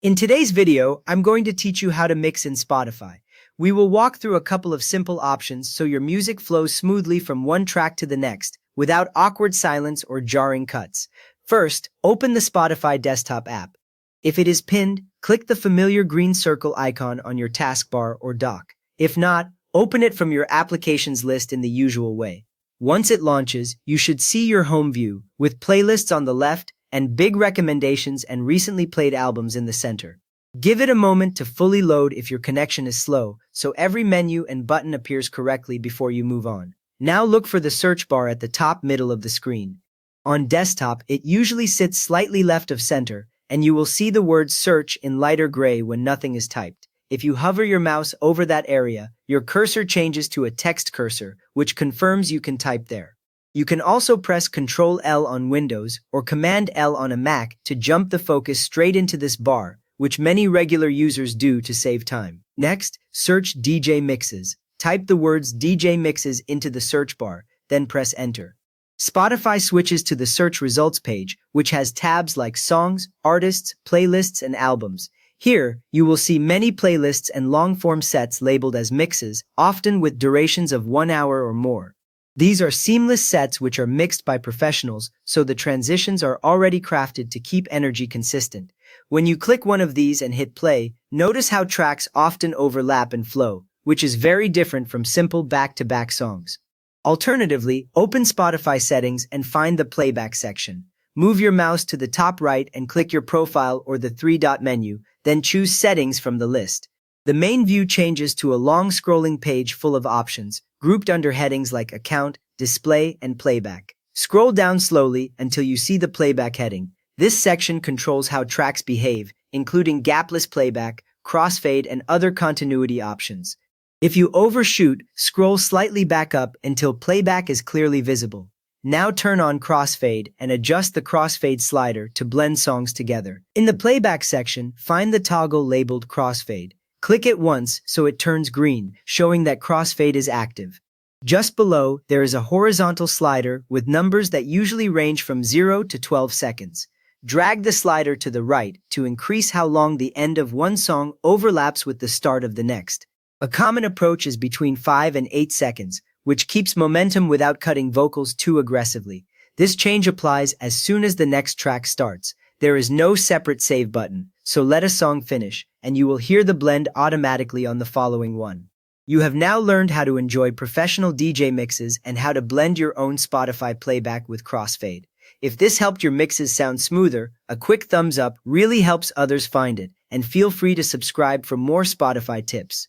In today's video, I'm going to teach you how to mix in Spotify. We will walk through a couple of simple options so your music flows smoothly from one track to the next, without awkward silence or jarring cuts. First, open the Spotify desktop app. If it is pinned, click the familiar green circle icon on your taskbar or dock. If not, open it from your applications list in the usual way. Once it launches, you should see your home view, with playlists on the left and big recommendations and recently played albums in the center. Give it a moment to fully load if your connection is slow, so every menu and button appears correctly before you move on. Now look for the search bar at the top middle of the screen. On desktop, it usually sits slightly left of center, and you will see the word search in lighter gray when nothing is typed. If you hover your mouse over that area, your cursor changes to a text cursor, which confirms you can type there. You can also press Ctrl-L on Windows or Command-L on a Mac to jump the focus straight into this bar, which many regular users do to save time. Next, search DJ Mixes. Type the words DJ Mixes into the search bar, then press Enter. Spotify switches to the search results page, which has tabs like Songs, Artists, Playlists, and Albums. Here, you will see many playlists and long-form sets labeled as mixes, often with durations of 1 hour or more. These are seamless sets which are mixed by professionals, so the transitions are already crafted to keep energy consistent. When you click one of these and hit play, notice how tracks often overlap and flow, which is very different from simple back-to-back songs. Alternatively, open Spotify settings and find the Playback section. Move your mouse to the top right and click your profile or the three-dot menu, then choose Settings from the list. The main view changes to a long scrolling page full of options, grouped under headings like Account, Display, and Playback. Scroll down slowly until you see the Playback heading. This section controls how tracks behave, including gapless playback, crossfade, and other continuity options. If you overshoot, scroll slightly back up until playback is clearly visible. Now turn on Crossfade and adjust the Crossfade slider to blend songs together. In the Playback section, find the toggle labeled Crossfade. Click it once so it turns green, showing that Crossfade is active. Just below, there is a horizontal slider with numbers that usually range from 0 to 12 seconds. Drag the slider to the right to increase how long the end of one song overlaps with the start of the next. A common approach is between 5 and 8 seconds, which keeps momentum without cutting vocals too aggressively. This change applies as soon as the next track starts. There is no separate save button, so let a song finish, and you will hear the blend automatically on the following one. You have now learned how to enjoy professional DJ mixes and how to blend your own Spotify playback with Crossfade. If this helped your mixes sound smoother, a quick thumbs up really helps others find it, and feel free to subscribe for more Spotify tips.